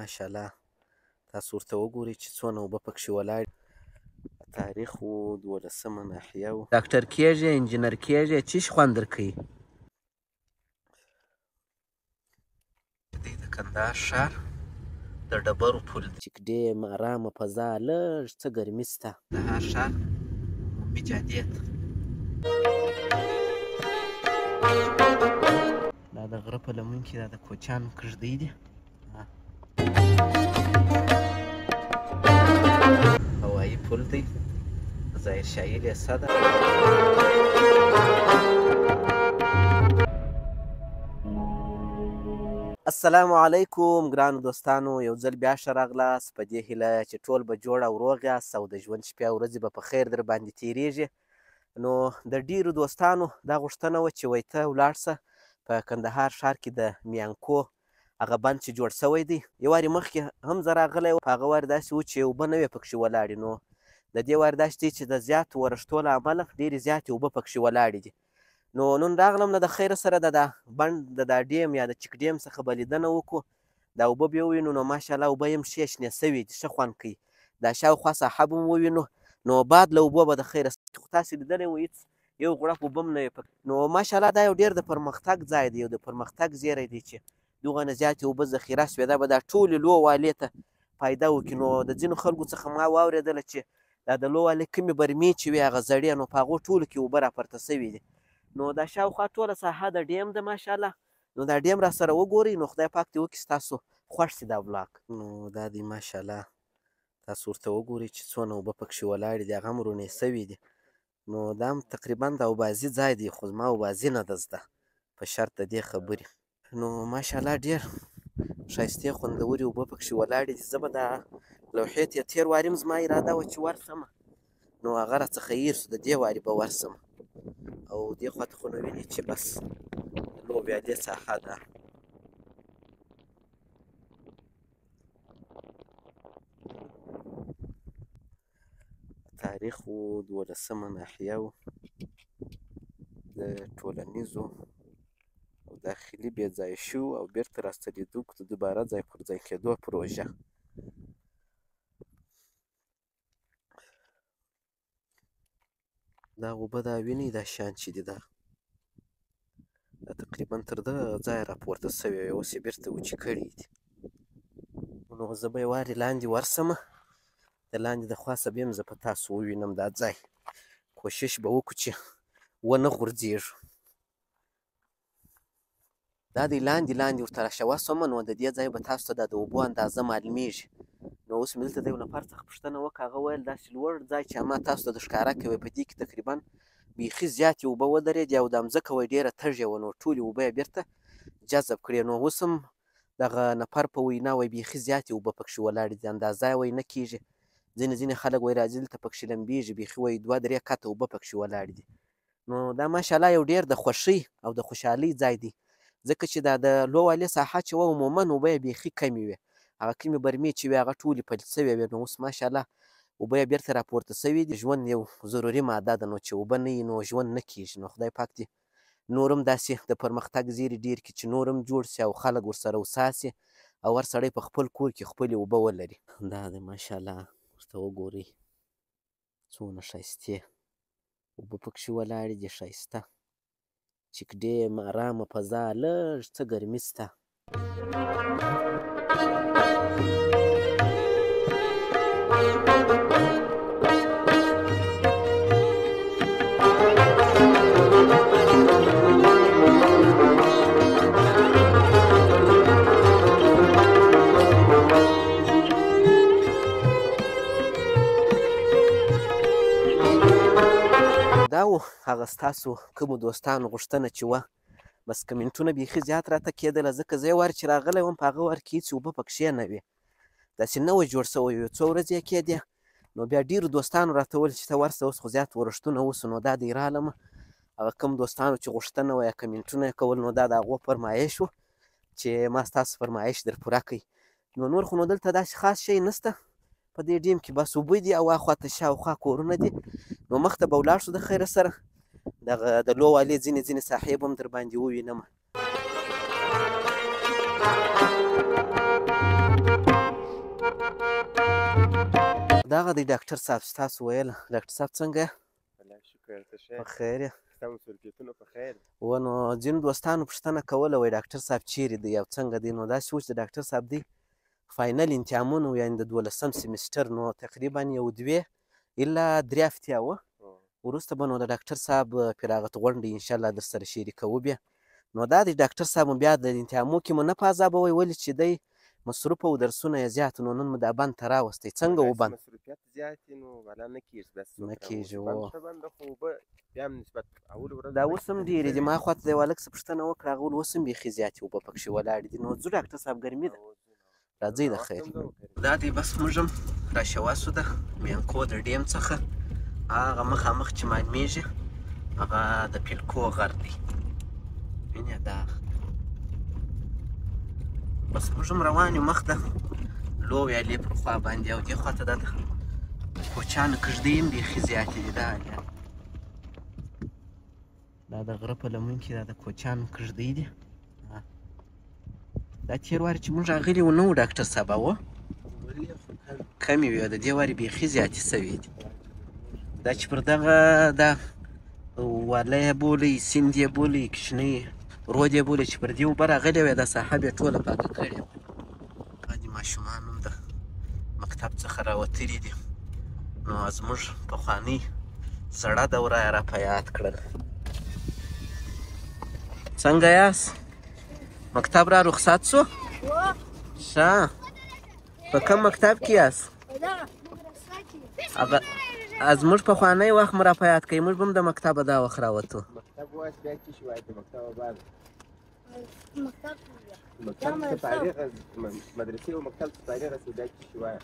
ماشاءالله تاسو ورته وګورئ چې څونه اوبه پکښې ولاړ. تاریخ و 12مه ناحیه و. ډاکټر کېږې انجینر کېږې څه شي خوند درکوي؟ دی د کندهار ښار د ډبرو پل دی. چک ډیم ارامه فضا لږ څه ګرمي سته. کندهار ښار عمومي جادې ته دا د غره په لمن کې دا د کوچیانو کږدۍ دي. هوایي پل دی ظاهرشاهي لیسه ده. السلام علیکم ګرانو دوستانو، یو ځل بیا ښه راغلاست په دې هیله چې ټول به جوړ او روغ یاست او د ژوند شپې او ورځې به په خیر در باندې تېرېږي. نو د ډېرو دوستانو دا غوښتنه وه چې وایي ته ولاړ شه په کندهار ښار کې د میانکو هغه بند چې جوړ شوی دی. یو وارې مخکې هم زه راغلی وم، په هغه وارې داسې و چې اوبه نه وې پکښې ولاړې. نو د دې وارې داسې دی چې د زیاتو ورښتو له امله ډېرې زیاتې اوبه پکښې ولاړې دي. نو نن راغلم نه د خیره سره د بند د دا ډیم یا د چک ډیم څخه به لیدنه وکړو، دا اوبه به ووینو. نو ماشاءالله اوبه یې هم ښې شنې سوي دي، ښه خوند کوي. دا شاوخوا ساحه به ووینو، نو باد له اوبو به د خیره خو تاسې لیدلی و هېڅ یو غوړپ اوبه هم نه وې پکې. نو ماشاءالله دا یو ډېر د پرمختګ ځای دی، یو د پرمختګ زیری دی چې دغه نه زیاتې اوبه ذخیره شوې، دا به دا ټولې لو والې ته فایده وکړي. نو د ځینو خلکو څخه ما واورېدله چې دا د لو والې کومې برمې چې وي هغه زړې، نو په هغو ټولو کې اوبه راپورته سوي دي. نو دا شاوخوا ټوله ساحه د ډیم ده ماشاءالله. نو دا ډیم را سره وګورئ، نو خدای پاک دې وکړي ستاسو خوښ شي دا ولاګ. نو دا دی ماشاءالله تاسو ورته وګورئ چې څونه اوبه پکښې ولاړې دي، هغه هم رونې سوي دي. نو دا هم تقریبا د اوبازي ځای دی، خو زما اوبازي نه ده زده په شرط د دې خبرې. نو ماشاءالله ډېر ښایستې خوندورې اوبه پکښې ولاړې دي. زه به دا لوحې ته تېر واري هم زما اراده وه چې ورشم، نو هغه راڅخه هېر شو. د دې وارې به ورشم او دې خوا ته خو نو وینئ چې بس لو بیا دې ساحه ده. تاریخ و 12مه ناحیه و د ټولنیزو او داخلي بې ځایه شوو او بېرته راستنېدونکو د دوباره ځای پر ځای کېدو پروژه. دا اوبه دا وینئ دا شیان چې دي دا تقریبا تر دغه ځایه راپورته سوی وې، اوس یې بېرته وچې کړي دي. نو زه به یې وارې لاندې ورشمه، د لاندې د خوا څخه به هم زه په تاسو ووینم دا ځای. کوشش به وکړو چې ونه غورځېږو. دا دی لاندې لاندې ورته راشوه شومه، نو د دې ځای به تاسو ته دا د اوبو اندازه معلومیږي. نو اوس مې دلته د یو نفر څخه پوښتنه وکړه، هغه ویل داسې لوړ ځای چې ما تاسو ته د ښکاره کوي، په دې کې تقریبا بیخي زیاتې اوبه ودرېدې او دا مځکه وایي ډېره تږې وه، نو ټولې اوبه یې بېرته جذب کړې. نو اوس هم دغه نفر په وینا وایي بیخي زیاتې اوبه پکښې ولاړې دي، اندازه یې وایي نه کېږي. ځینې خلک وایي راځي دلته پکښې لمبېږي، بیخي وایي 2-3 قطه اوبه پکښې ولاړې دي. نو دا ماشاءالله یو ډېر د خوښۍ او د خوشحالۍ ځای دی، ځکه چې دا د لو والې ساحه چې وه عموما اوبه یې بیخي کمې وې، هغه کومې برمې چې وې هغه ټولې پلې سوې وې. نو اوس ماشاءالله اوبه یې بېرته راپورته سوي دي. ژوند یو ضروري ماده ده، نو چې اوبه نه وي نو ژوند نه کېږي. نو خدای پاک دې نور هم داسې د پرمختګ زیري ډېر کړي چې نور هم جوړ شي او خلک ورسره هوسا سي او هر سړی په خپل کور کې خپلې اوبه ولري. دا دی ماشاءالله ورته وګورئ څونه ښایستې اوبه پکښې ولاړې دي، ښایسته چک ډیم ارامه فضا لږ څه ګرمي سته. دا و هغه ستاسو کومو دوستانو غوښتنه چې وه، بس کمنټونه بیخي زیات راته کېدله، ځکه زه یو وار چې راغلی وم په هغه وار کې هېڅ اوبه پکښې نه وې، داسې نه وه جوړ سوی، یو څو ورځې یې کېدې. نو بیا ډېرو دوستانو راته وویل چې ته ورشه، اوس خو زیات ورښتونه وشو. نو دا دی رالمه، هغه کوم دوستانو چې غوښتنه وه یا کمنټونه یې کول، نو دا د هغو فرمایش و چې ما ستاسو فرمایش در پوره کړئ. نو نور خو نو دلته داسې خاص شی نشته په دې ډیم کې، بس اوبه دي او هاخوا ته شاوخوا کورونه دي. نو مخته به ولاړ شو د خیره سره، دغه د لو والې ځینې ساحې به هم در باندې ووینمه. دغه دی ډاکټر صاحب چې تاسو ویل. ډاکټر صاحب څنګه یې؟ الله شکر ته ښه په خیر یې؟ ستا مصروفیتونه په خیر. نو ځینو دوستانو پوښتنه کوله وایي ډاکټر صاحب چیرې دی او څنګه دی؟ نو داسې و چې د ډاکټر صاحب دی فاینل امتحانونه و، یعنې د 12 سیمسټر، نو تقریبا یو 2 الا 3 هفتې وه. وروسته به نو د ډاکټر صاحب فراغت غونډې انشاءالله در سره شریکوو بیا. نو دا دی ډاکټر صاحب مو بیا د امتحانو کې مو نه په عذابوئ، ولې چې دی مصروفه و، درسونه یې زیات، نو نن مو دا بند ته راوستی. څنګه و بند؟ مصروفیت زیات وي نو بلا نه کېږي، بس نه کېږي. بند ښه بند ده، خو اوبه بیا هم نسبت اول ورځ دا اوس هم ډېرې دي. ما خوا ته د یو هلک څه پوښتنه وکړه، هغه ویل اوس هم بیخي زیاتې اوبه پکښې ولاړې دي. نو ځو ډاکټر صاحب ګرمي ده، راځئ د خیر. دا دی بس موږ هم راشواسو د میانکو د ډیم څخه. هغه مخامخ چې معلومېږي هغه د پیلکو غر دی، وینې دا. بس موږ هم روان یو مخ ته لو ویالې پر خوا باندې، او دې خوا ته دا د کوچیانو کږدۍ هم بیخي زیاتې دي. دا د غره په لمن کې دا د کوچیانو کږدۍ دي. دا تېر وارې چې موږ راغلي و نه و ډاکټر صاحب، و کمې وې، د دې وارې بیخي زیاتې سوي دي. دا چې پر دغه دا واله یې بولئ، سیند یې بولئ، کوچنی رود یې بولئ، چې پر دې اوبه راغلې وې، دا ساحه به یې ټوله پاکه کړې وه. دا دې ماشومان هم د مکتب څخه راوتلي دي. نو زموږ پخوانۍ زړه دوره یې را په یاد کړل. څنګه یاست؟ مکتب را رخصت سو؟ ښه. په کوم مکتب کې یاست؟ زموږ پخوانی وخت مو را په یاد کوي. موږ به هم د مکتبه دا وخت راوتو. مکتب وایي بیا څه شي وایي د مکتبه بعد مکتب څه فارغ مدرسې او مکتب څه فارغ شو، بیا څه شي وایي؟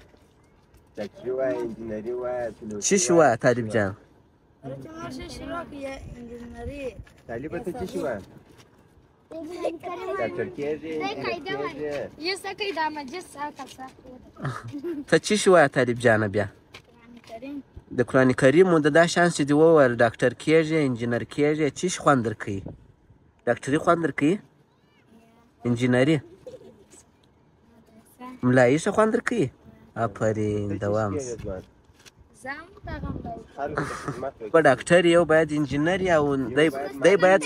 ډاکټري وایي، انجینري وایي، څه شي وایي طالب جان؟ طالب ته څه شي وایي؟ ډاکټر کېږي، ته څه شي وایه طالب جانه؟ بیا د قرآن کریم مو د دا شانس چې دې وویل ډاکټر کېږي، انجینر کېږي، څه شي خوند درکوي؟ ډاکټري خوند درکوي؟ انجینري؟ ملایي ښه خوند درکوي؟ آفرین، دوام. په ډاکټر یو باید انجینر یې، او دی باید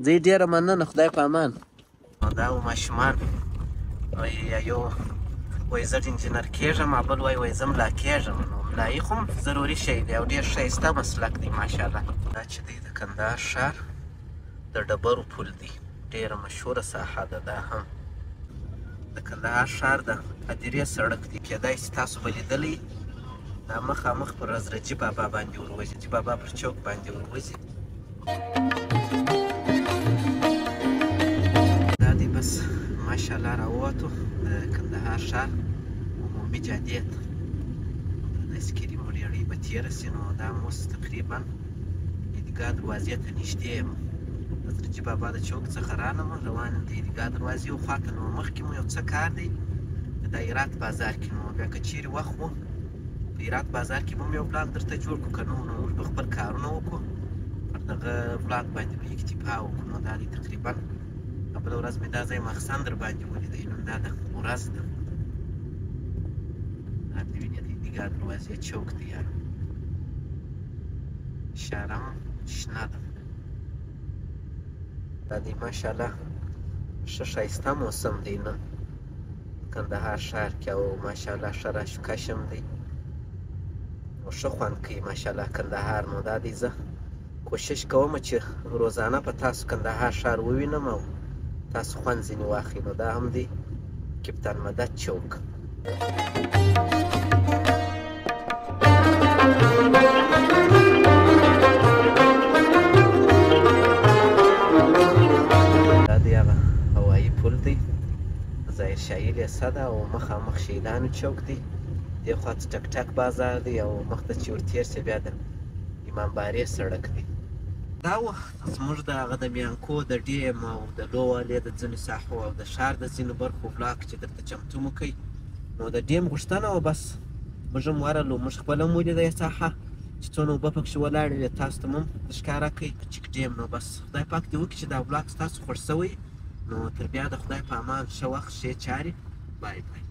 ځئ. ډېره مننه، خدای په امان. دا و ماشومان یو وایي زه انجینر کېږم، بل وایي زه ملا کېږم. نو ملایي خو هم ضروري شی دی او ډېر ښایسته مسلک دی ماشاءالله. دا چې دی د کندهار ښار د ډبرو پل دی، ډېره مشهوره ساحه ده. دا هم د کندهار ښار د هدیرې سړک دی، کېدای شي تاسو به لیدلی. دا مخامخ پر حضرتجي بابا باندې وروځي، حاجي بابا پر چوک باندې وروځي. دا دی بس ماشاءالله راووتو د کندهار ښار عمومي جادې ته. د سکریم ریړۍ به تېره سي، نو دا هم اوس تقریبا عیدګاه دروازې ته نږدې یم. حضرتجي بابا د چوک څخه رانم، روان یم د عیدګاه دروازې خواته. نو مخکې مو یو څه کار دی د هرات بازار کې. نو بیا که چیرې وخت و په هرات بازار کې به هم یو بلاګ درته جوړ کړو، که نه نو موږ به خپل کارونه وکړو، پر دغه بلاګ باندې به اکتفا وکړو. نو دا دی تقریبا بله ورځ مې دا ځای مخصن در باندې ولیدی. نن دا د ورځ ده. دا د وینې د عیدګاه دروازې چوک دی، یاره اشاره هم شنه ده. دا دی ماشاءالله ښه ښایسته موسم دی نن کندهار ښار کې، او ماشاءالله ښه راشوکش هم دی او ښه خوند کوي ماشاءالله کندهار. نو دا دی زه کوشش کوم چې روزانه په تاسو کندهار ښار ووینم او تاسو خوند ځینې واخلئ. نو دا هم دی کپتان مدد چوک. دا دی هغه هوایي پل دی، ظاهر شاهي لیسه ده، او مخامخ شهیدانو چوک دی. دې خوا ته ټک ټک بازار دی، او مخته چې ورتېر سې بیا د امام بارې سړک دی. دا و زموږ د هغه د میانکو د ډیم او د لو والې د ځینو ساحو او د ښار د ځینو برخو بلاک چې درته چمتو مو کوي. نو د ډیم غوښتنه وه، بس موږ هم ورغلو. موږ خپله هم ولیده یې ساحه چې څونه اوبه پکښې ولاړې وې، تاسو ته هم ښکاره کوي چک ډیم. نو بس خدای پاک دې وکړي چې دا بلاک ستاسو خوښ شوی. نو تر بیا د خدای په امان، ښه وخت، ښې چارې. بای بای.